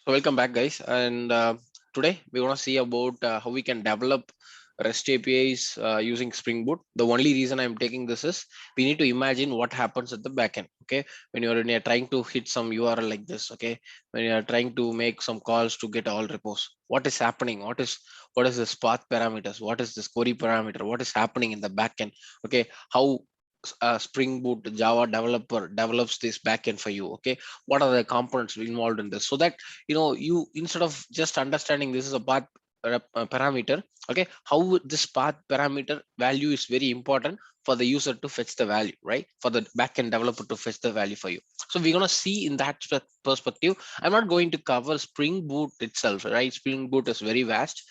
So welcome back, guys. And today we want to see about how we can develop REST APIs using Spring Boot. The only reason I'm taking this is we need to imagine what happens at the backend. Okay, when you're trying to hit some URL like this. Okay, when you're trying to make some calls to get all repos, what is happening? What is this path parameters? What is this query parameter? What is happening in the backend? Okay, how Spring Boot Java developer develops this backend for you. Okay, what are the components involved in this, so that you, instead of just understanding this is a path parameter, okay, how this path parameter value is very important for the user to fetch the value, right, for the backend developer to fetch the value for you. So we're going to see in that perspective. I'm not going to cover Spring Boot itself, right? Spring Boot is very vast.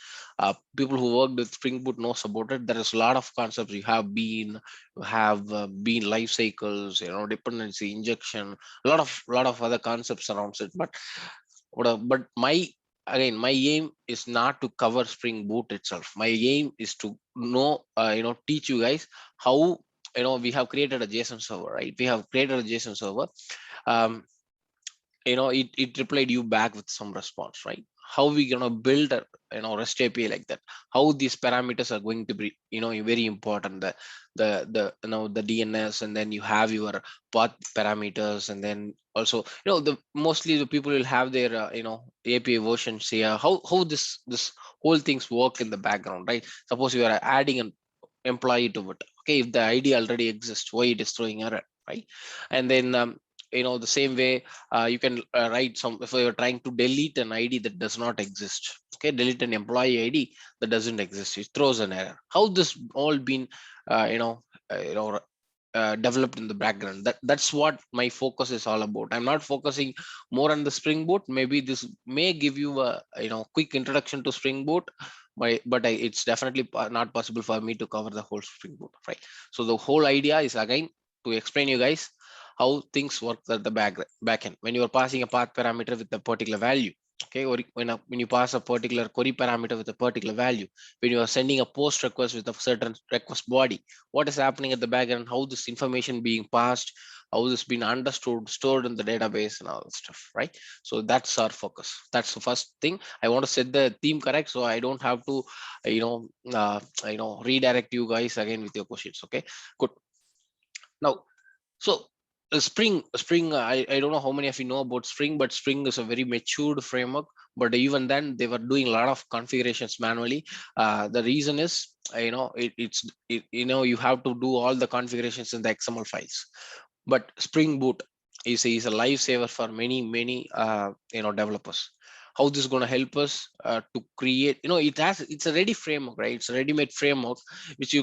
People who work with Spring Boot knows about it. There is a lot of concepts. You have been life cycles, dependency injection, a lot of other concepts around it. But my aim is not to cover Spring Boot itself. My aim is to teach you guys how, we have created a JSON server, right? We have created a JSON server. um, it replied you back with some response, right? How we gonna build a REST API like that? How these parameters are going to be, very important. The DNS, and then you have your path parameters, and then also, the mostly the people will have their API versions here. How this whole things work in the background, right? Suppose you are adding an employee to it. Okay, if the ID already exists, why it is throwing error, right? And then the same way, you can write some, if you're trying to delete an ID that does not exist. Okay, delete an employee ID that doesn't exist, it throws an error. How this all been uh, you know you know developed in the background? That's what my focus is all about. I'm not focusing more on the Spring Boot. Maybe this may give you a quick introduction to Spring Boot, it's definitely not possible for me to cover the whole Spring Boot, right? So the whole idea is, again, to explain you guys how things work at the backend. When you are passing a path parameter with a particular value, okay, or when you pass a particular query parameter with a particular value, when you are sending a post request with a certain request body, what is happening at the backend, how this information being passed, how this been understood, stored in the database, and all that stuff, right? So that's our focus. That's the first thing. I want to set the theme correct, so I don't have to redirect you guys again with your questions. Okay, good. Now, so Spring, I don't know how many of you know about Spring, but Spring is a very matured framework. But even then, they were doing a lot of configurations manually. The reason is, you have to do all the configurations in the XML files. But Spring Boot is a lifesaver for many developers. How this is going to help us to create, it's a ready framework, right? It's a ready-made framework which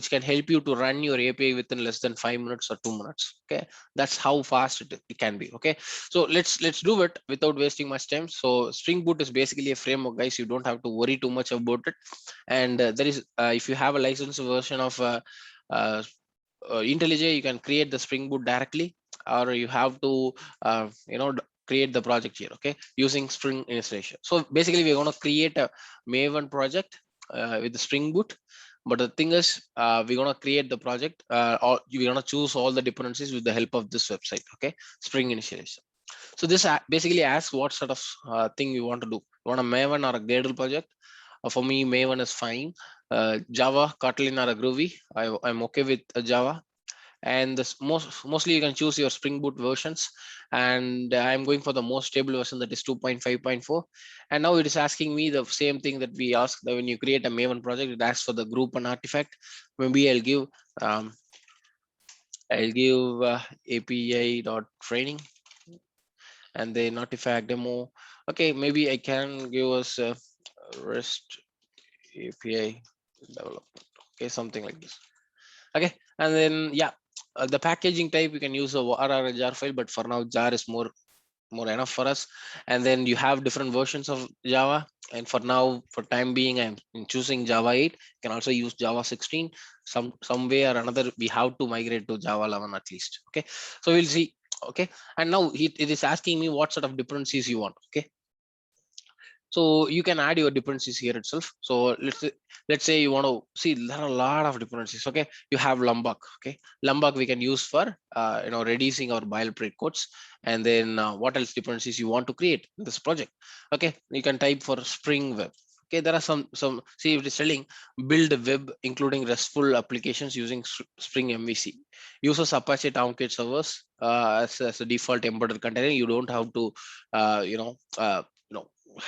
can help you to run your API within less than 5 minutes or 2 minutes. Okay, that's how fast it can be. Okay, so let's do it without wasting much time. So Spring Boot is basically a framework, guys. You don't have to worry too much about it. And there is, if you have a licensed version of uh, IntelliJ, you can create the Spring Boot directly, or you have to create the project here, okay, using Spring installation. So basically, we're going to create a Maven project with the Spring Boot. But the thing is, we're going to create the project, or we're going to choose all the dependencies with the help of this website, okay, Spring initialization. So this basically asks what sort of thing we want to do. You want a Maven or a Gradle project? For me, Maven is fine. Java, Kotlin, or a Groovy, I'm okay with Java. And this mostly you can choose your Spring Boot versions, and I'm going for the most stable version, that is 2.5.4. And now it is asking me the same thing that we asked when you create a Maven project. It asks for the group and artifact. Maybe um, I'll give API dot training and then artifact demo. Okay, maybe I can give us a REST API development. Okay, something like this. Okay, and then yeah, the packaging type, you can use a RR or a jar file, but for now jar is more enough for us. And then you have different versions of Java, and for now, for time being, I'm choosing Java 8. You can also use Java 16. Some way or another, we have to migrate to Java 11 at least. Okay, so we'll see. Okay, and now it is asking me what sort of dependencies you want. Okay, So you can add your dependencies here itself. So let's say you want to see there are a lot of dependencies. Okay, you have Lombok. Okay, Lombok we can use for reducing our boilerplate codes. And then what else dependencies you want to create in this project? Okay, you can type for Spring Web. Okay, there are some see if it is telling build a web including RESTful applications using Spring MVC. Uses Apache Tomcat servers as a default embedded container. You don't have to you know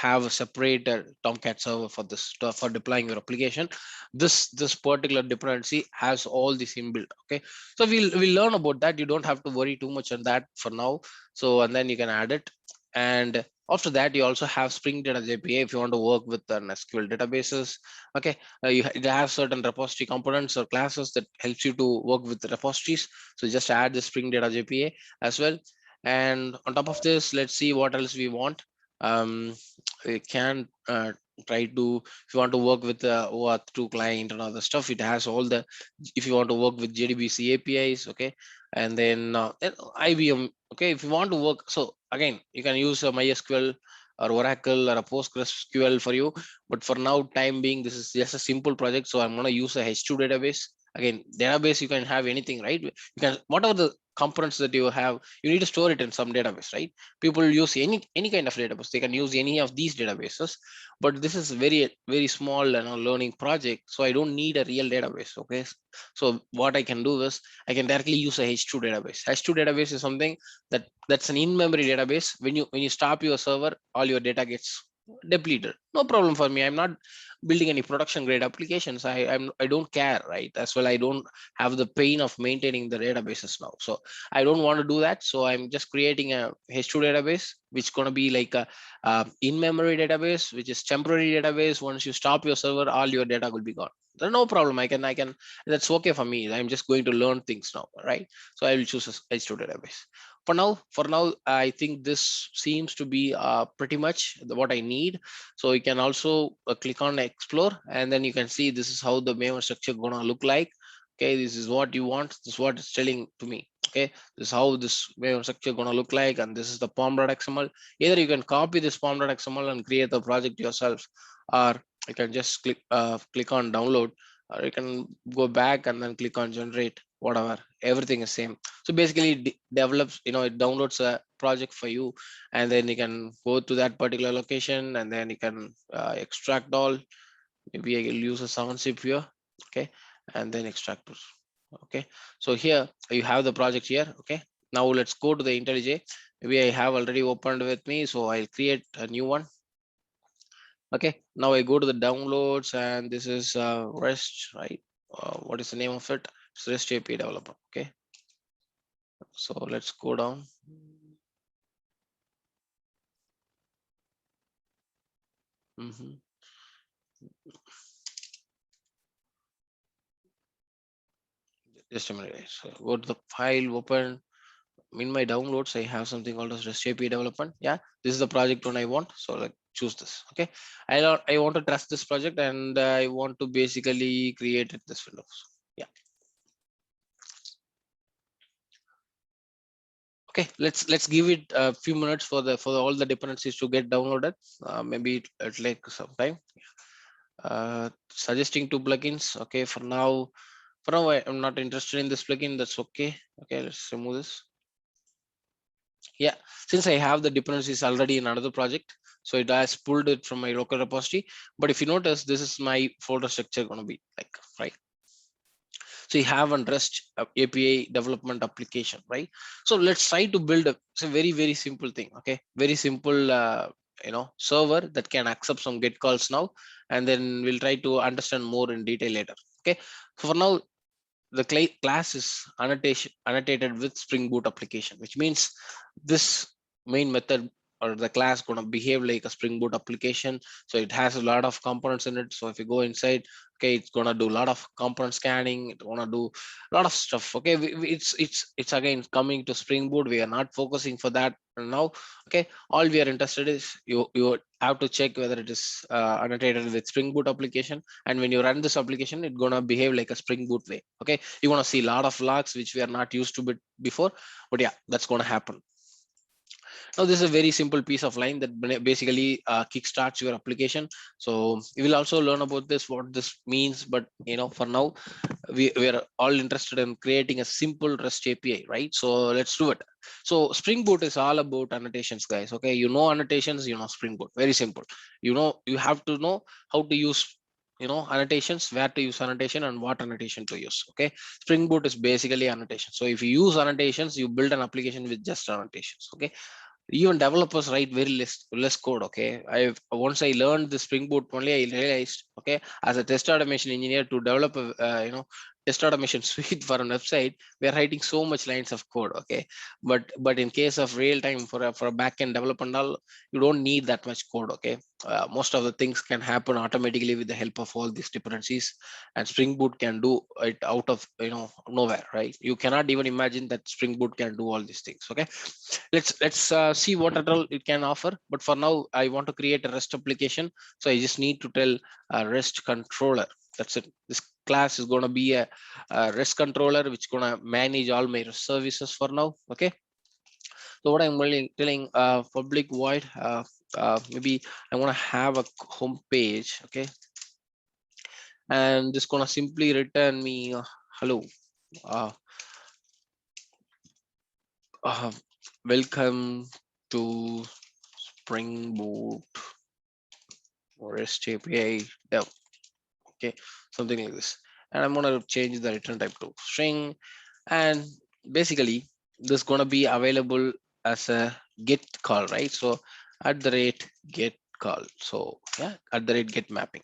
have a separate Tomcat server for this for deploying your application. This particular dependency has all this inbuilt. Okay, so we'll learn about that. You don't have to worry too much on that for now. So and then you can add it. And after that, you also have Spring Data API if you want to work with an SQL databases. Okay, it have certain repository components or classes that helps you to work with the repositories. So just add the Spring Data API as well. And on top of this, let's see what else we want. We can try to, if you want to work with the OAuth2 client and other stuff, it has all the, if you want to work with JDBC APIs. Okay, and then IBM. Okay, if you want to work, so again you can use a MySQL or Oracle or a PostgreSQL for you, but for now time being this is just a simple project, so I'm going to use a H2 database. Again, database you can have anything, right? You can, whatever the components that you have, you need to store it in some database, right? People use any kind of database, they can use any of these databases, but this is very small learning project, so I don't need a real database. Okay, so what I can do is I can directly use a H2 database. H2 database is something that's an in-memory database. When you stop your server, all your data gets depleted. No problem for me. I'm not building any production grade applications. I don't care, right? As well, I don't have the pain of maintaining the databases now. So I don't want to do that. So I'm just creating a H2 database, which is going to be like a in-memory database, which is temporary database. Once you stop your server, all your data will be gone. There's no problem. I can. That's okay for me. I'm just going to learn things now, right? So I will choose a H2 database. For now, I think this seems to be pretty much what I need. So you can also click on explore, and then you can see this is how the memory structure gonna look like. Okay, this is what you want. This is what it's telling to me. Okay, this is how this memory structure gonna look like, and this is the pom.xml. Either you can copy this pom.xml and create the project yourself, or you can just click on download, or you can go back and then click on generate. Whatever, everything is same. So basically it develops, it downloads a project for you, and then you can go to that particular location, and then you can extract all. Maybe I will use a sound zip here. Okay, and then extract it. Okay, so here you have the project here. Okay, now let's go to the IntelliJ. Maybe I have already opened with me, so I'll create a new one. Okay, now I go to the downloads, and this is REST, right? What is the name of it? It's REST API developer. Okay, so let's go down. Just a minute. So go to the file, open. In my downloads, I have something called as REST API development. Yeah, this is the project one I want. So like choose this. Okay, I want to trust this project, and I want to basically create it this window. Yeah. Okay, let's give it a few minutes for all the dependencies to get downloaded. Maybe it'll take some time. Suggesting two plugins. Okay, for now I'm not interested in this plugin. That's okay. Okay, let's remove this. Yeah, since I have the dependencies already in another project, so it has pulled it from my local repository. But if you notice, this is my folder structure going to be like, right? So you have a REST API development application, right? So let's try to build it's a very simple thing. Okay, very simple server that can accept some get calls now, and then we'll try to understand more in detail later. Okay, so for now, the class is annotated with Springboot application, which means this main method or the class going to behave like a Springboot application. So it has a lot of components in it. So if you go inside, okay, it's going to do a lot of component scanning. It's going to do a lot of stuff. Okay, it's again coming to Springboot. We are not focusing for that now. Okay, all we are interested is you have to check whether it is annotated with Springboot application, and when you run this application, it's gonna behave like a Springboot way. Okay, you're gonna see a lot of logs which we are not used to before, but yeah, that's gonna happen. Now this is a very simple piece of line that basically kickstarts your application. So you will also learn about this, what this means. But for now, we are all interested in creating a simple REST API, right? So let's do it. So Spring Boot is all about annotations, guys. Okay, annotations, Spring Boot. Very simple. You have to know how to use annotations, where to use annotation, and what annotation to use. Okay, Spring Boot is basically annotation. So if you use annotations, you build an application with just annotations. Okay, even developers write very less code. Okay, once I learned the Spring Boot only, I realized, okay, as a test automation engineer, to develop a test automation suite for a website, we are writing so much lines of code. Okay, but in case of real time, for a backend development, all, you don't need that much code. Okay, most of the things can happen automatically with the help of all these dependencies, and Spring Boot can do it out of nowhere, right? You cannot even imagine that Spring Boot can do all these things. Okay, let's see what at all it can offer. But for now, I want to create a REST application. So I just need to tell a REST controller. That's it. This class is going to be a REST controller which going to manage all my REST services for now. Okay, so what I'm really telling, public void, maybe I want to have a home page. Okay, and this gonna simply return me hello, uh, uh, welcome to Springboot REST API dev. Okay, something like this. And I'm gonna change the return type to string. And basically, this is gonna be available as a get call, right? So at the rate get call. So yeah, at the rate get mapping.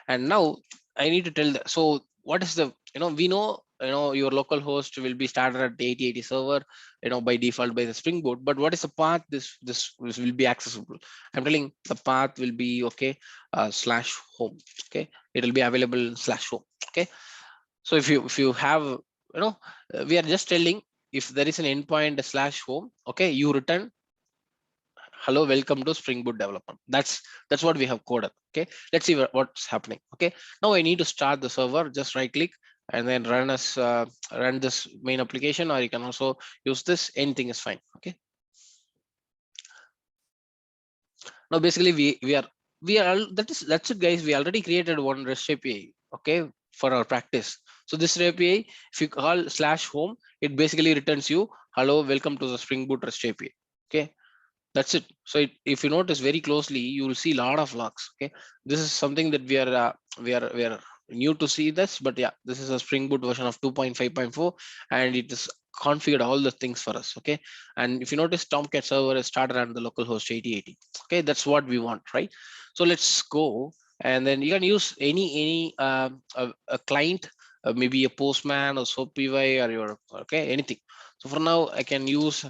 And now I need to tell the, so what is the, we know, your local host will be started at the 8080 server, by default by the Spring Boot. But what is the path this will be accessible? I'm telling the path will be, okay, slash home. Okay, it will be available slash home. Okay, so if you have, we are just telling, if there is an endpoint slash home, okay, you return hello, welcome to Springboot development. That's what we have coded. Okay, let's see what's happening. Okay, now I need to start the server. Just right click and then run this main application, or you can also use this. Anything is fine. Okay, now basically that's it, guys. We already created one REST API. Okay, for our practice. So this API, if you call slash home, it basically returns you hello, welcome to the Springboot REST API. Okay, that's it. So if you notice very closely, you will see a lot of logs. Okay, this is something that we are new to see this. But yeah, this is a Spring Boot version of 2.5.4, and it is configured all the things for us. Okay, and if you notice, Tomcat server is started on the localhost 8080. Okay, that's what we want, right? So let's go, and then you can use a client, maybe a Postman or SoapPy or your, okay, anything. So for now, I can use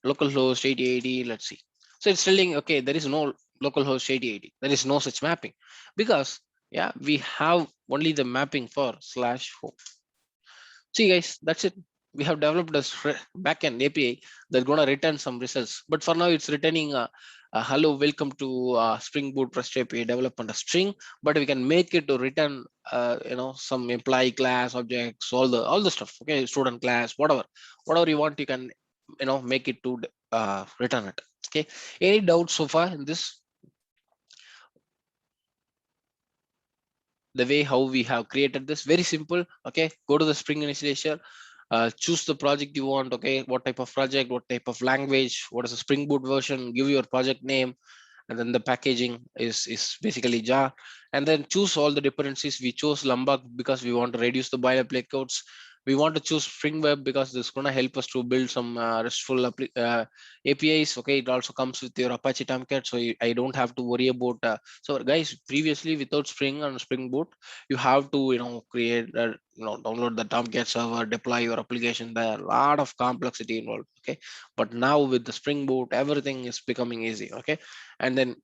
localhost 8080. Let's see. So it's telling, okay, there is no localhost 8080. There is no such mapping, because yeah, we have only the mapping for slash home. See, guys, that's it. We have developed a backend API that's going to return some results. But for now, it's returning a hello, welcome to Spring Boot REST API development a string. But we can make it to return, some employee class objects, all the stuff. Okay, student class, whatever you want, you can, make it to return it. Okay, any doubts so far in this? The way how we have created this, very simple. Okay, go to the Spring initializer, choose the project you want. Okay, what type of project, what type of language, what is the Spring Boot version, give your project name, and then the packaging is basically jar. And then choose all the dependencies. We chose Lombok because we want to reduce the boilerplate codes. We want to choose Spring Web because this is going to help us to build some RESTful APIs. Okay, it also comes with your Apache Tomcat, so I don't have to worry about. So guys, previously without Spring and Spring Boot, you have to, create, download the Tomcat server, deploy your application. There are a lot of complexity involved. Okay, but now with the Spring Boot, everything is becoming easy. Okay, and then,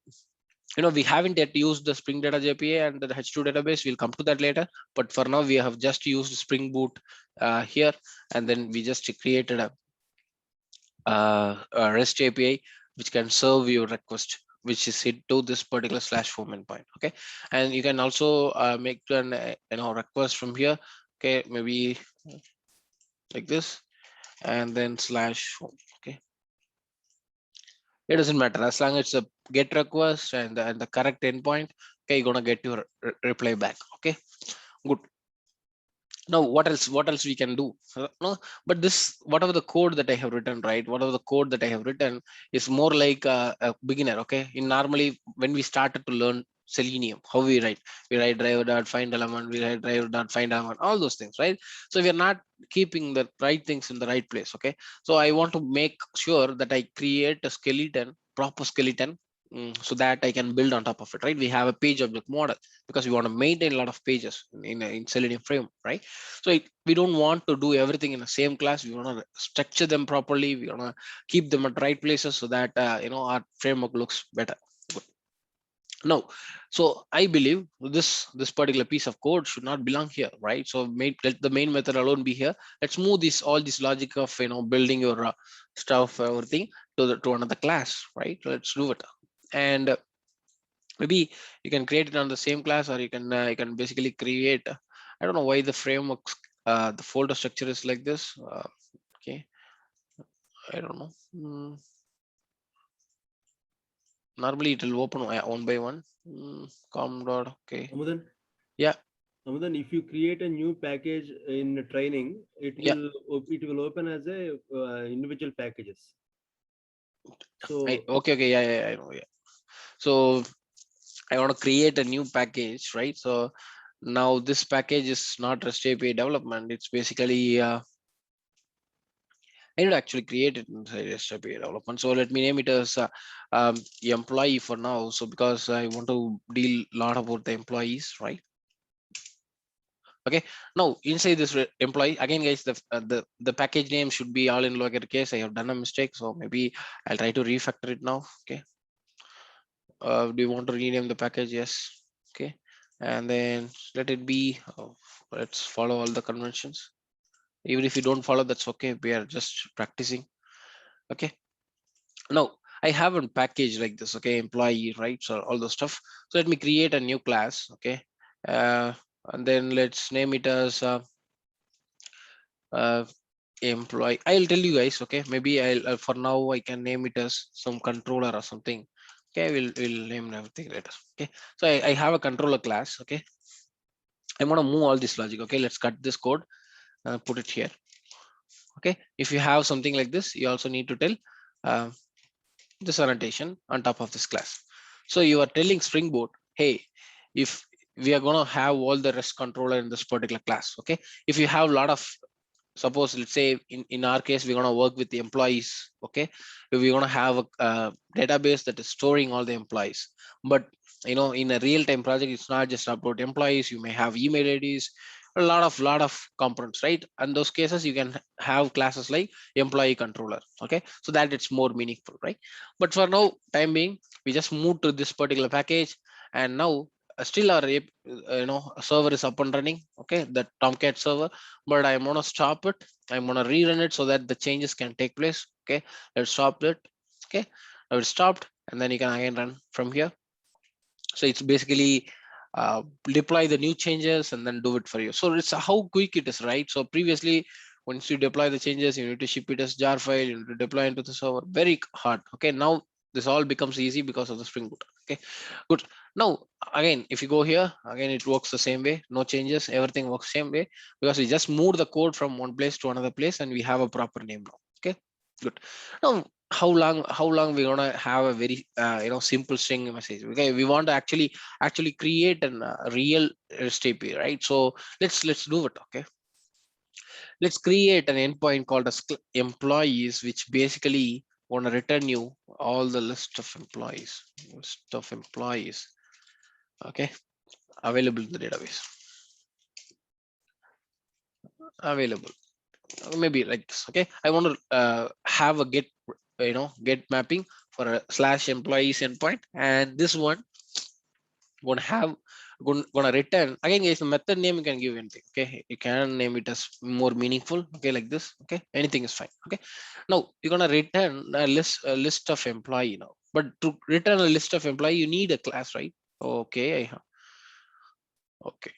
we haven't yet used the Spring Data API and the H2 database. We'll come to that later. But for now, we have just used Spring Boot here, and then we just created a REST API which can serve your request, which is hit to this particular slash home endpoint. Okay, and you can also make an request from here. Okay, maybe like this, and then slash home. Okay, It doesn't matter as long as it's a get request and the correct endpoint. Okay, you're gonna get your reply back. Okay, good. Now what else we can do. No, but this, whatever the code that I have written, right, whatever the code that I have written is more like a beginner. Okay, in normally when we started to learn Selenium, how we write driver dot find element, we write driver dot find element, all those things, right? So we are not keeping the right things in the right place. Okay, so I want to make sure that I create a skeleton, proper skeleton, so that I can build on top of it, right? We have a page object model because we want to maintain a lot of pages in Selenium frame, right? So we don't want to do everything in the same class. We want to structure them properly. We want to keep them at right places so that our framework looks better. Good. Now, so I believe this particular piece of code should not belong here, right? So let the main method alone be here. Let's move this all this logic of building your stuff, everything to another class, right? Let's do it. And maybe you can create it on the same class, or you can basically create I don't know why the framework, the folder structure is like this. Okay, I don't know. Normally it will open one by one. Com dot. Okay, Amudan, yeah, Amudan, if you create a new package in training, yeah. it will open as a individual packages. So Okay, okay, yeah, yeah, I know, yeah. So I want to create a new package, right? So now this package is not REST API development. It's basically I need to actually create it inside REST API development. So let me name it as employee for now. So because I want to deal a lot about the employees, right? Okay. Now inside this employee again, guys, the package name should be all in lowercase. I have done a mistake, so maybe I'll try to refactor it now. Okay. Do you want to rename the package? Yes. Okay. And then let it be. Let's follow all the conventions. Even if you don't follow, that's okay. We are just practicing. Okay. Now I have a package like this. Okay, employee, right? So all those stuff. So let me create a new class. Okay, uh, and then let's name it as uh, employee. I'll tell you guys. Okay, maybe I'll for now I can name it as some controller or something. Okay, we'll name everything later. Okay, so I have a controller class. Okay, I want to move all this logic. Okay, let's cut this code, put it here. Okay, if you have something like this, you also need to tell uh, this annotation on top of this class. So you are telling Springboot, hey, if we are going to have all the REST controller in this particular class, okay, if you have a lot of, suppose let's say in our case we're going to work with the employees. Okay, we're going to have a database that is storing all the employees, but in a real-time project it's not just about employees. You may have email IDs, a lot of components, right? And those cases you can have classes like employee controller. Okay, so that it's more meaningful, right? But for now time being, we just move to this particular package, and now still our server is up and running. Okay, the Tomcat server, but I'm gonna stop it. I'm gonna rerun it so that the changes can take place. Okay, let's stop it. Okay, now it's stopped, and then you can again run from here. So it's basically deploy the new changes and then do it for you. So it's how quick it is, right? So previously, once you deploy the changes, you need to ship it as jar file, you need to deploy into the server, very hard. Okay, now this all becomes easy because of the Spring Boot. Okay, good. Now again, if you go here again, it works the same way, no changes, everything works same way, because we just moved the code from one place to another place and we have a proper name now. Okay, good. Now how long we're gonna have a very simple string message. Okay, we want to actually create an real REST API, right? So let's do it. Okay, let's create an endpoint called as employees, which basically want to return you all the list of employees. Okay, available in the database, available. Maybe like this. Okay, I want to have a get mapping for a slash employees endpoint, and this one gonna have gonna return again, guys. The method name you can give anything. Okay, you can name it as more meaningful. Okay, like this. Okay, anything is fine. Okay, now you're gonna return a list of employee now, but to return a list of employee you need a class, right? Okay, okay,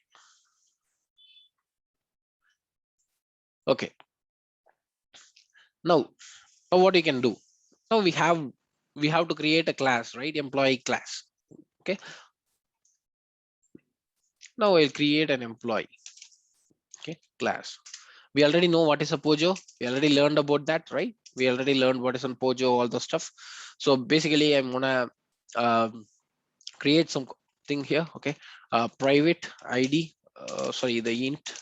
okay. Now what you can do, now we have we have to create a class, right? Employee class. Okay, now I'll create an employee, okay, class. We already know what is a Pojo. We already learned about that, right? We already learned what is on Pojo, all the stuff. So basically I'm gonna um, create some thing here. Okay, private id, sorry, the int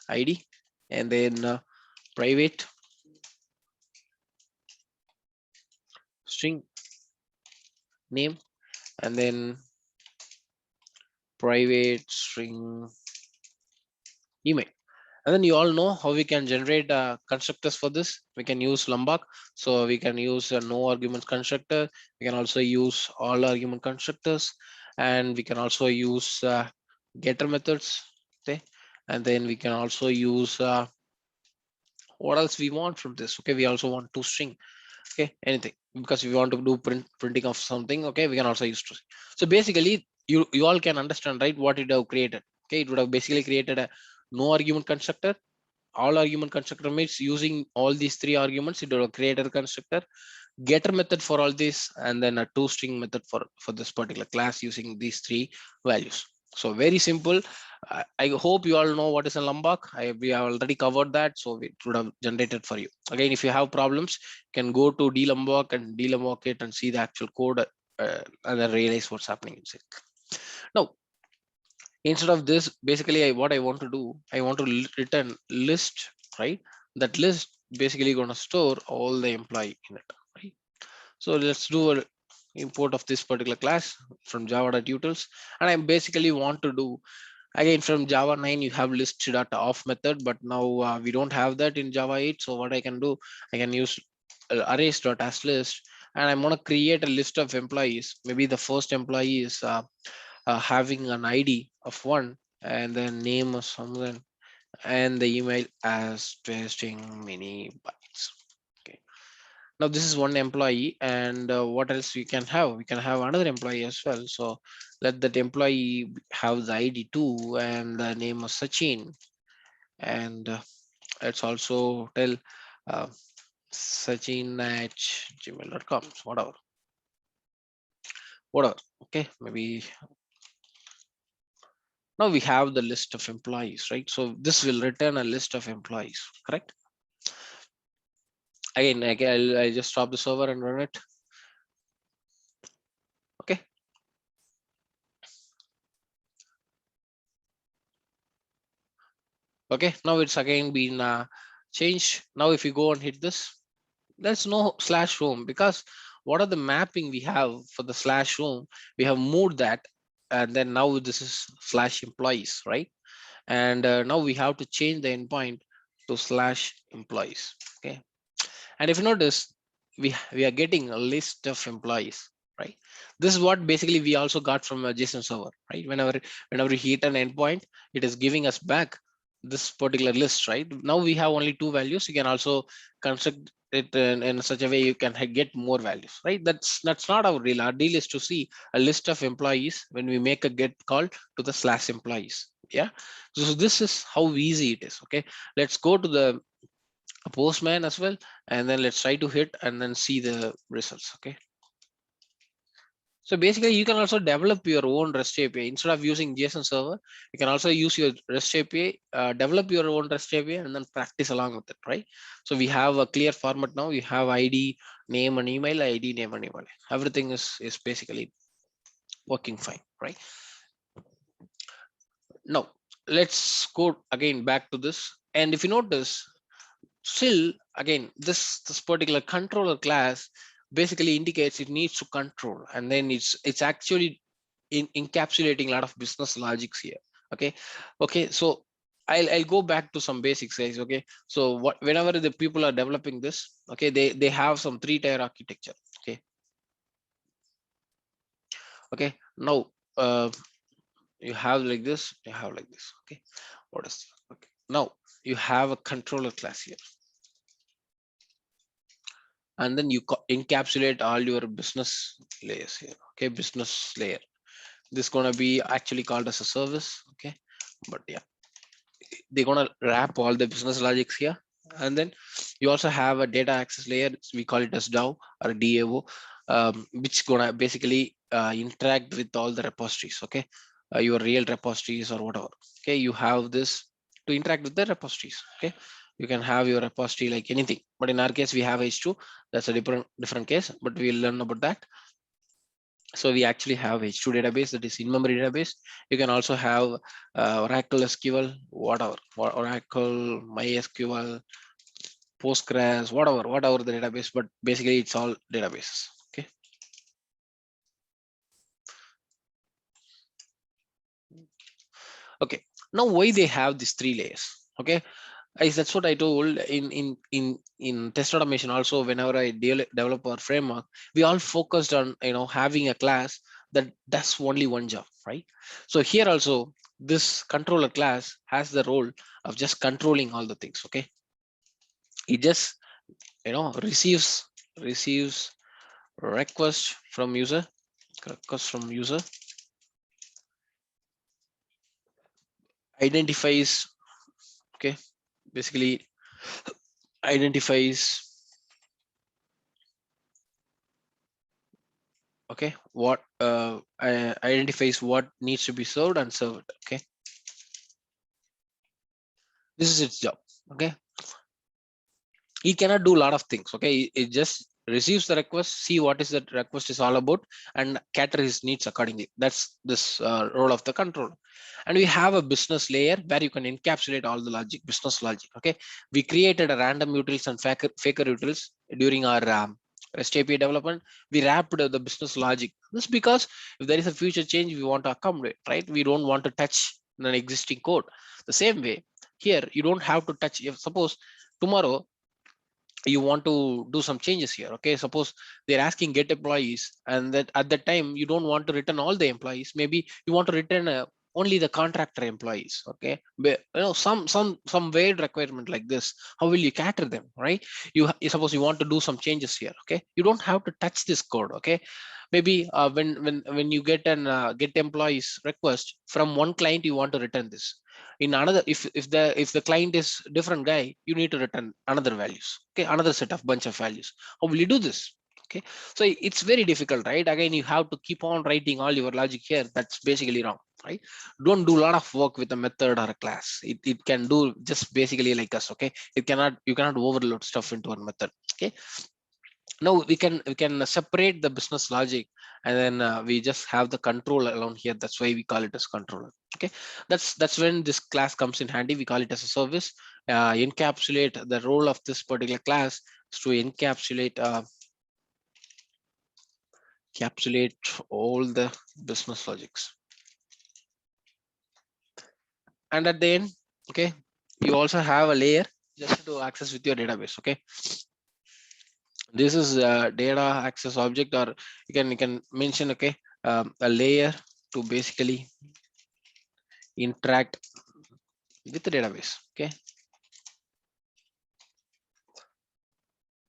id, and then private string name, and then private string email. And then you all know how we can generate constructors for this. We can use Lombok. So we can use a no argument constructor. We can also use all argument constructors, and we can also use getter methods. Okay, and then we can also use what else we want from this. Okay, we also want to string. Okay, anything, because if we want to do printing of something, okay, we can also use to. So basically you all can understand, right, what it have created. Okay, it would have basically created a no argument constructor. All argument constructor means using all these three arguments, it will create a constructor, getter method for all this, and then a toString method for this particular class using these three values. So very simple. I hope you all know what is a Lombok. We have already covered that, so it would have generated for you. Again, if you have problems, you can go to dlombok and delombok it and see the actual code, and then realize what's happening inside. Now, instead of this, basically what I want to do, I want to return list, right? That list basically going to store all the employee in it, right? So let's do a import of this particular class from java.utils, and I basically want to do, again, from Java 9 you have list.off method, but now we don't have that in Java 8. So what I can do, I can use arrays.asList, and I'm going to create a list of employees. Maybe the first employee is having an ID of one, and then name or something, and the email as testing mini bytes. Okay. Now this is one employee, and what else we can have? We can have another employee as well. So let that employee have the ID too, and the name of Sachin, and let's also tell uh, Sachin at gmail.com. Whatever, whatever. Okay, maybe now we have the list of employees, right? So this will return a list of employees, correct? Again, I'll just stop the server and run it. Okay. Okay, now it's again been changed. Now if you go and hit this, there's no slash home, because what are the mapping we have for the slash home? We have moved that, and then now this is slash employees, right? And now we have to change the endpoint to slash employees. Okay, and if you notice, we are getting a list of employees, right? This is what basically we also got from a JSON server, right? Whenever we hit an endpoint, it is giving us back this particular list, right? Now we have only two values. You can also construct it in such a way you can get more values, right? That's not our deal. Our deal is to see a list of employees when we make a get call to the slash employees. Yeah, so this is how easy it is. Okay, let's go to the a postman as well, and then let's try to hit and then see the results. Okay, so basically you can also develop your own REST API instead of using JSON server. You can also use your REST API, develop your own REST API, and then practice along with it, right? So we have a clear format now. We have ID, name and email, ID, name and email. Everything is basically working fine, right? Now let's go again back to this, and if you notice, still again this particular controller class basically indicates it needs to control, and then it's actually encapsulating a lot of business logics here. Okay, okay, so I'll go back to some basics, guys. Okay, so whenever the people are developing this, okay, they have some three-tier architecture. Okay, okay, now you have like this, you have like this. Okay, what is, okay, now you have a controller class here, and then you encapsulate all your business layers here. Okay, business layer, this gonna be actually called as a service. Okay, but yeah, they're gonna wrap all the business logics here. And then you also have a data access layer, we call it as DAO or DAO. which gonna basically interact with all the repositories. Okay, your real repositories or whatever. Okay, you have this to interact with the repositories. Okay, you can have your repository like anything, but in our case we have H2. That's a different case, but we'll learn about that. So we actually have H2 database, that is in-memory database. You can also have Oracle SQL, whatever, Oracle, MySQL, Postgres, whatever the database, but basically it's all databases. Okay. Okay. Now why they have these three layers? Okay. That's what I told in test automation also. Whenever I develop our framework, we all focused on having a class that does only one job, right? So here also this controller class has the role of just controlling all the things. Okay, it just receives request from user, identifies. Okay, basically identifies. Okay, what identifies what needs to be served and served. Okay, this is its job. Okay, he cannot do a lot of things. Okay, it just receives the request, see what is that request is all about, and cater his needs accordingly. That's this role of the controller. And we have a business layer where you can encapsulate all the logic, business logic. Okay, we created a random utils and faker utils during our REST API development. We wrapped the business logic. This because if there is a future change we want to accommodate, right? We don't want to touch an existing code. The same way here, you don't have to touch. If suppose tomorrow you want to do some changes here. Okay, suppose they're asking get employees, and that at that time you don't want to return all the employees. Maybe you want to return only the contractor employees. Okay, but, some weird requirement like this, how will you cater them, right? You suppose you want to do some changes here. Okay, you don't have to touch this code. Okay, maybe when you get an get employees request from one client, you want to return this. In another, if the client is different guy, you need to return another values. Okay, another set of bunch of values. How will you do this? Okay, so it's very difficult, right? Again, you have to keep on writing all your logic here. That's basically wrong, right? Don't do a lot of work with a method or a class. It can do just basically like us. Okay, you cannot overload stuff into one method. Okay, now we can separate the business logic, and then we just have the control alone here. That's why we call it as controller. Okay, that's when this class comes in handy. We call it as a service. Encapsulate the role of this particular class is to encapsulate all the business logics. And at the end, okay, you also have a layer just to access with your database. Okay, this is a data access object, or you can mention, okay, a layer to basically interact with the database.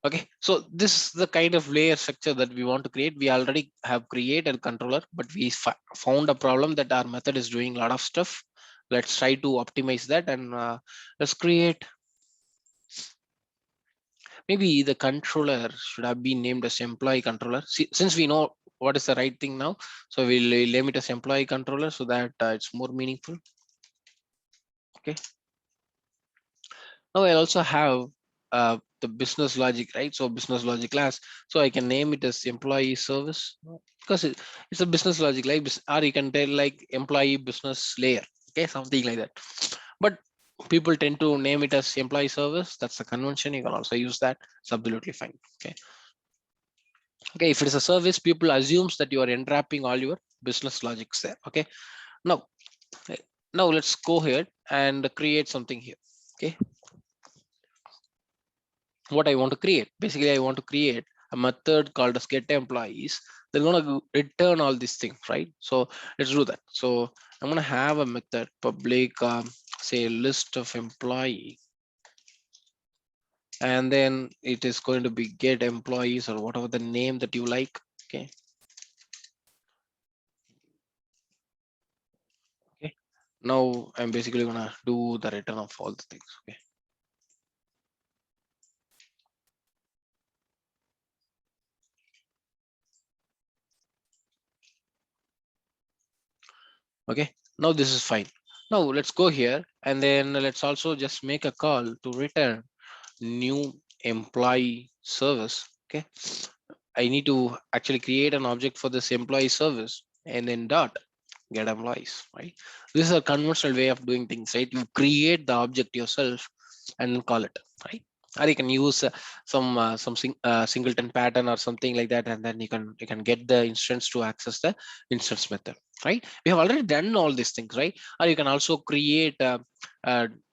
Okay, so this is the kind of layer structure that we want to create. We already have created a controller, but we found a problem that our method is doing a lot of stuff. Let's try to optimize that, and let's create. Maybe the controller should have been named as employee controller. Since we know what is the right thing now, so we'll name it as employee controller so that it's more meaningful. Okay, now I also have the business logic, right? So business logic class, so I can name it as employee service, because it's a business logic, like or you can tell like employee business layer. Okay, something like that. But people tend to name it as employee service. That's the convention. You can also use that. It's absolutely fine. Okay, if it is a service, people assumes that you are enwrapping all your business logics there. Okay, now eh, now let's go ahead and create something here. Okay, what I want to create, basically I want to create a method called as get employees. They're going to return all these things, right? So let's do that. So I'm going to have a method public say list of employee, and then it is going to be get employees or whatever the name that you like. Okay, now I'm basically gonna do the return of all the things. Okay, Okay, now this is fine. Now let's go here and then let's also just make a call to return new employee service. Okay, I need to actually create an object for this employee service and then dot get employees, right? This is a conventional way of doing things, right? You create the object yourself and then call it, right? Or you can use singleton pattern or something like that, and then you can get the instance to access the instance method, right? We have already done all these things, right? Or you can also create a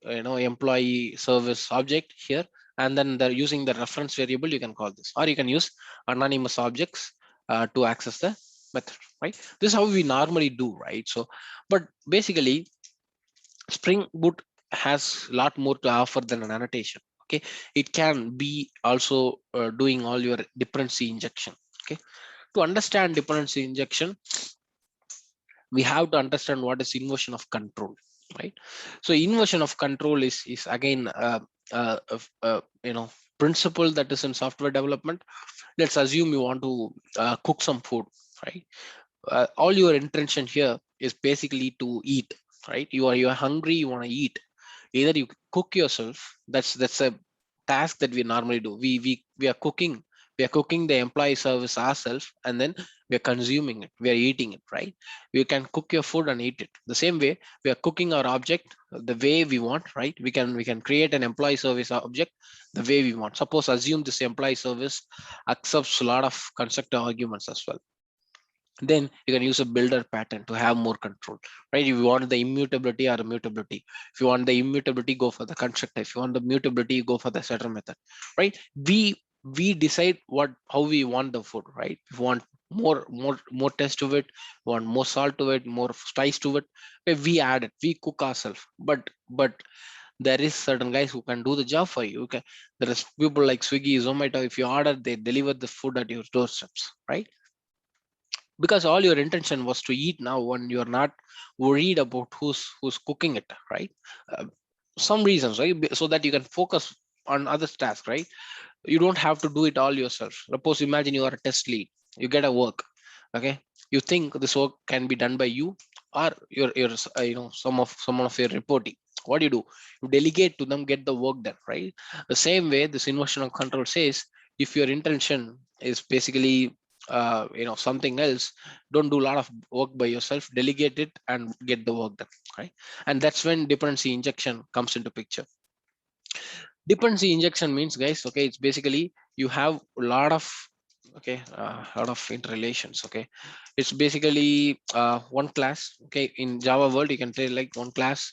employee service object here, and then the using the reference variable you can call this, or you can use anonymous objects to access the method, right? This is how we normally do, right? So but basically Spring Boot has a lot more to offer than an annotation. Okay, it can be also doing all your dependency injection. Okay, to understand dependency injection, we have to understand what is inversion of control, right? So inversion of control is again principle that is in software development. Let's assume you want to cook some food, right? All your intention here is basically to eat, right? You are hungry, you want to eat. Either you cook yourself, that's a task that we normally do. We are cooking the employee service ourselves, and then we are consuming it, we are eating it, right? We can cook your food and eat it the same way. We are cooking our object the way we want, right? We can create an employee service object the way we want. Suppose assume this employee service accepts a lot of constructor arguments as well. Then you can use a builder pattern to have more control, right? If you want the immutability or immutability, if you want the immutability, go for the constructor. If you want the mutability, go for the setter method, right? We decide what how we want the food, right? If you want more taste to it, want more salt to it, more spice to it, okay, we add it, we cook ourselves. But there is certain guys who can do the job for you. Okay, there is people like Swiggy, Zomato. If you order, they deliver the food at your doorsteps, right? Because all your intention was to eat now, and you're not worried about who's cooking it, right? uh, some reasons, right? So that you can focus on other tasks, right? You don't have to do it all yourself. Suppose imagine you are a test lead, you get a work. Okay, you think this work can be done by you, or someone of your reporting. What do? You delegate to them, get the work done, right? The same way this inversion of control says, if your intention is basically something else, don't do a lot of work by yourself, delegate it and get the work done, right? And that's when dependency injection comes into picture. Dependency injection means, guys, okay, it's basically you have a lot of, okay, lot of interrelations. Okay, it's basically one class. Okay, in Java world you can say like one class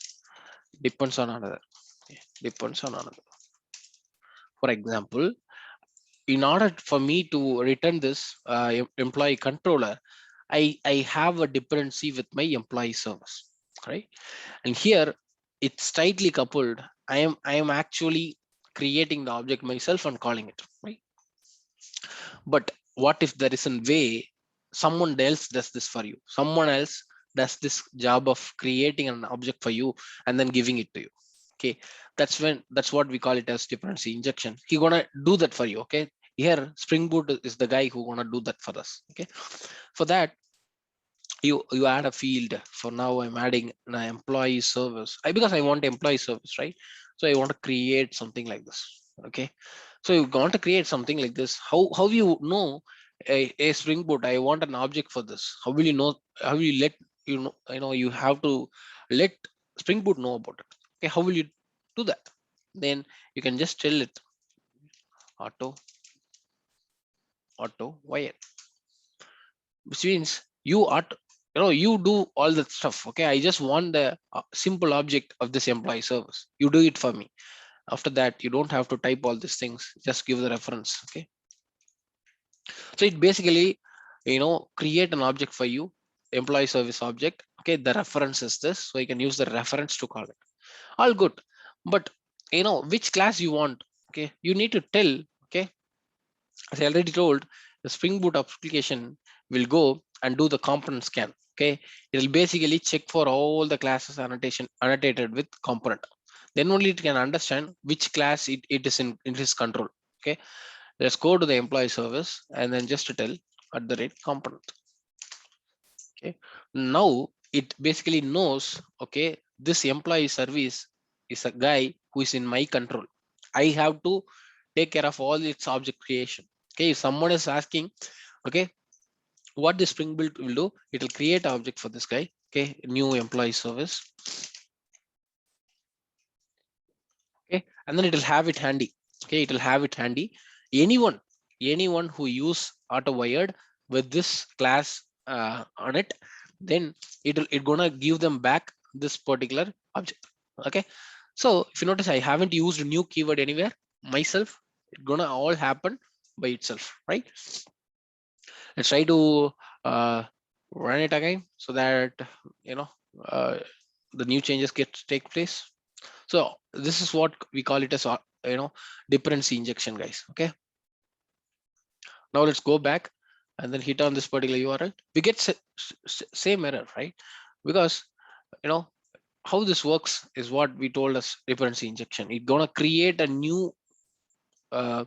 depends on another. Okay, depends on another. For example, in order for me to return this employee controller, I have a dependency with my employee service, right? And here it's tightly coupled. I am actually creating the object myself and calling it, right? But what if there is a way someone else does this for you? Someone else does this job of creating an object for you and then giving it to you. Okay, that's what we call it as dependency injection. He gonna do that for you. Okay, here Springboot is the guy who gonna do that for us. Okay, for that you add a field. For now I'm adding an employee service, because I want employee service, right? So I want to create something like this. Okay, so you want to create something like this. How you know a Spring Boot, I want an object for this? How will you know? How will you let you have to let Spring Boot know about it. Okay, how will you do that? Then you can just tell it auto wire, which means you do all that stuff. Okay, I just want the simple object of this employee service, you do it for me. After that you don't have to type all these things, just give the reference. Okay, so it basically create an object for you, employee service object. Okay, the reference is this, so you can use the reference to call it. All good. But which class you want? Okay, you need to tell. Okay, as I already told, the Spring Boot application will go and do the component scan. Okay, it will basically check for all the classes annotated with component. Then only it can understand which class it is in its control. Okay, let's go to the employee service and then just to tell at the rate component. Okay, now it basically knows, okay, this employee service is a guy who is in my control. I have to take care of all its object creation. Okay, if someone is asking, okay, what the Spring Build will do, it will create an object for this guy. Okay, new employee service. Okay, and then it will have it handy. Okay, it will have it handy. Anyone who use auto wired with this class on it, then it gonna give them back this particular object. Okay, so if you notice, I haven't used new keyword anywhere myself. It's gonna all happen by itself, right? Let's try to uh, run it again so that you know uh, the new changes get take place. So this is what we call it as dependency injection, guys. Okay, now let's go back and then hit on this particular URL. We get same error, right? Because you know how this works is what we told us, dependency injection. It's gonna create a new uh,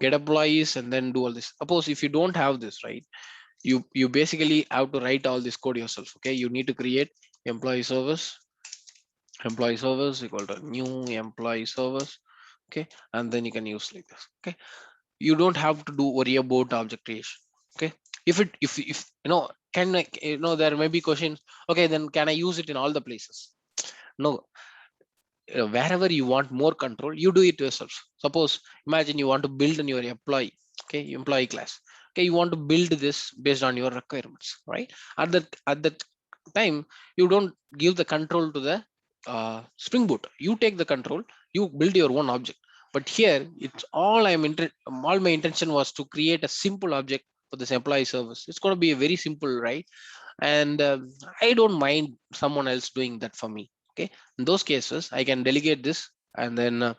get employees and then do all this. Suppose if you don't have this, right, you basically have to write all this code yourself. Okay, you need to create employee service, equal to new employee service. Okay, and then you can use like this. Okay, you don't have to do worry about object creation. Okay, if can I, there may be questions. Okay, then can I use it in all the places? No. Wherever you want more control, you do it yourself. Suppose, imagine you want to build in your employee, okay, employee class. Okay, you want to build this based on your requirements, right? At that time, you don't give the control to the Spring Boot. You take the control, you build your own object. But here, it's all my intention was to create a simple object for this employee service. It's going to be a very simple, right? And I don't mind someone else doing that for me. Okay, in those cases I can delegate this and then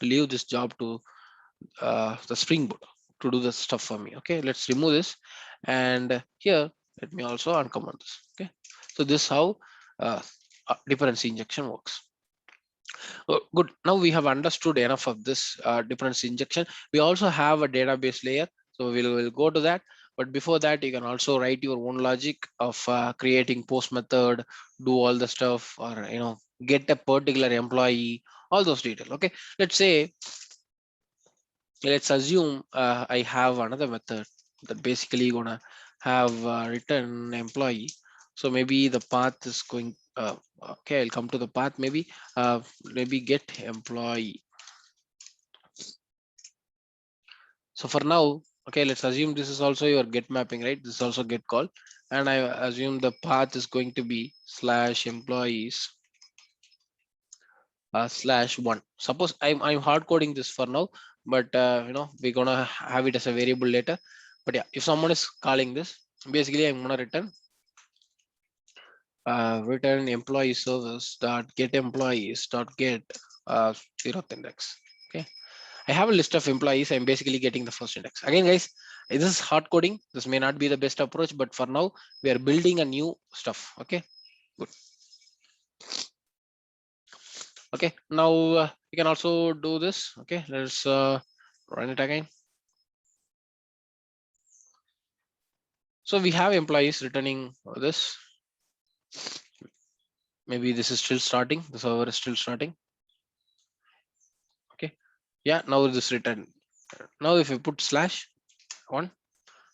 leave this job to the Spring Boot to do the stuff for me. Okay, let's remove this, and here let me also uncomment this. Okay, so this is how uh, dependency injection works. Good. Now we have understood enough of this dependency injection. We also have a database layer, so we'll go to that. But before that, you can also write your own logic of creating post method, do all the stuff, or get a particular employee, all those details. Okay, let's say, let's assume I have another method that basically gonna have return employee. So maybe the path is going. Okay, I'll come to the path. Maybe get employee. So for now, okay, let's assume this is also your get mapping, right? This is also get call, and I assume the path is going to be slash employees slash one. Suppose I'm hard coding this for now, but we're gonna have it as a variable later. But yeah, if someone is calling this, basically I'm gonna return employee service dot get employees dot get zeroth index. Okay, I have a list of employees. I'm basically getting the first index. Again, guys, this is hard coding. This may not be the best approach, but for now, we are building a new stuff. Okay, good. Okay, now we can also do this. Okay, let's run it again. So we have employees returning this. Maybe this is still starting. The server is still starting. Okay, yeah, now this return. Now if you put slash one,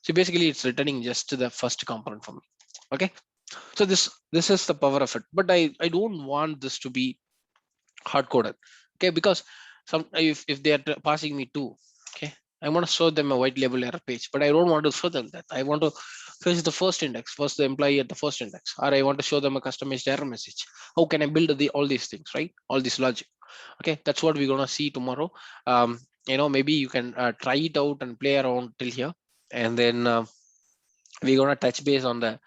so basically it's returning just the first component for me. Okay, so this is the power of it. But I don't want this to be hard coded. Okay, because if they are passing me two, okay, I want to show them a white label error page, but I don't want to show them that. I want to fetch the first index, first the employee at the first index, or I want to show them a customized error message. How can I build all these things, right? All this logic. Okay, that's what we're gonna see tomorrow. Maybe you can try it out and play around till here, and then we're gonna touch base on the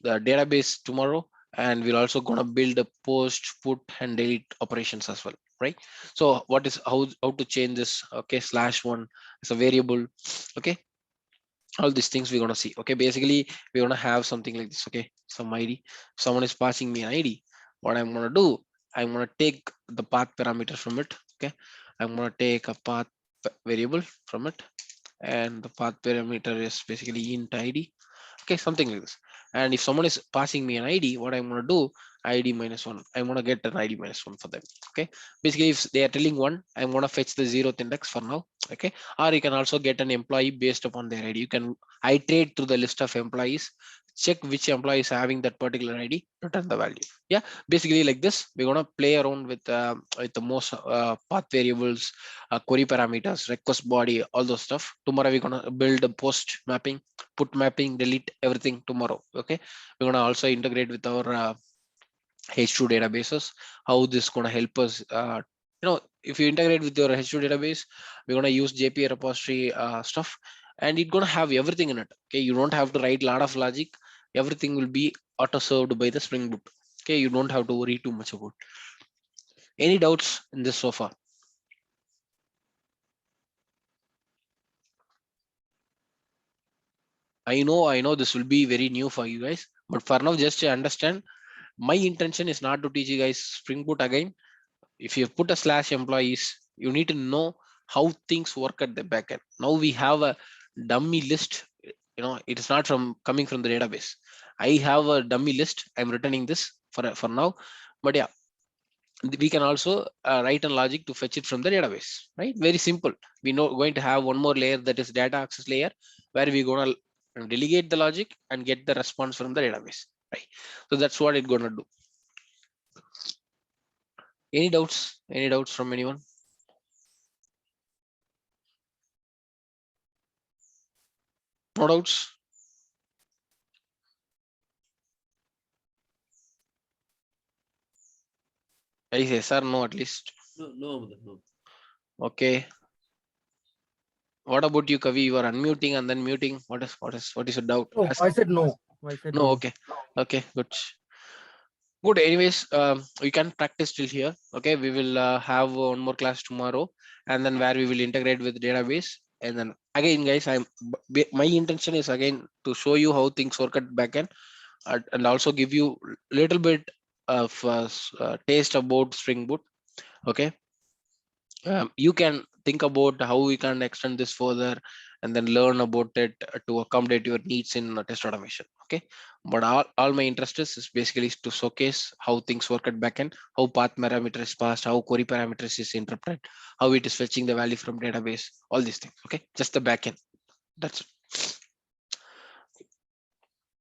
database tomorrow, and we're also going to build a post, put, and delete operations as well, right? So what is how to change this? Okay, slash one is a variable. Okay, all these things we're going to see. Okay, basically we're going to have something like this. Okay, some ID. Someone is passing me an ID. What I'm going to do, I'm going to take the path parameter from it. Okay, I'm going to take a path variable from it, and the path parameter is basically int ID. Okay, something like this. And if someone is passing me an ID, what I'm going to do, ID minus one, I'm going to get an ID minus one for them. Okay, basically if they are telling one, I'm going to fetch the 0th index for now. Okay, or you can also get an employee based upon their ID. You can iterate through the list of employees, check which employee is having that particular ID, return the value. Yeah, basically like this we're going to play around with the most path variables, query parameters, request body, all those stuff. Tomorrow we're going to build a post mapping, put mapping, delete everything tomorrow. Okay, we're going to also integrate with our H2 databases. How this going to help us, if you integrate with your H2 database, we're going to use JPA repository stuff, and it's going to have everything in it. Okay, you don't have to write a lot of logic. Everything will be auto served by the Spring Boot. Okay, you don't have to worry too much about. Any doubts in this so far? I know this will be very new for you guys, but for now, just to understand, my intention is not to teach you guys Spring Boot again. If you put a slash employees, you need to know how things work at the backend. Now we have a dummy list. It is not from coming from the database. I have a dummy list. I'm returning this for now, but yeah, we can also write a logic to fetch it from the database, right? Very simple. We know going to have one more layer, that is data access layer, where we're going to delegate the logic and get the response from the database, right? So that's what it's going to do. Any doubts from anyone? No doubts? I say sir, no, at least. No, no, Amadar, no. Okay. What about you, Kavi? You are unmuting and then muting. What is your doubt? No, I said no. I said No, no. okay. Okay, good. Good. Anyways, we can practice till here. Okay, we will have one more class tomorrow, and then where we will integrate with database. And then again, guys, my intention is again to show you how things work at backend, and also give you little bit of taste about Spring Boot. Okay, you can think about how we can extend this further and then learn about it to accommodate your needs in test automation. Okay, but all my interest is basically to showcase how things work at backend, how path parameter is passed, how query parameters is interpreted, how it is fetching the value from database, all these things. Okay, just the backend. That's it.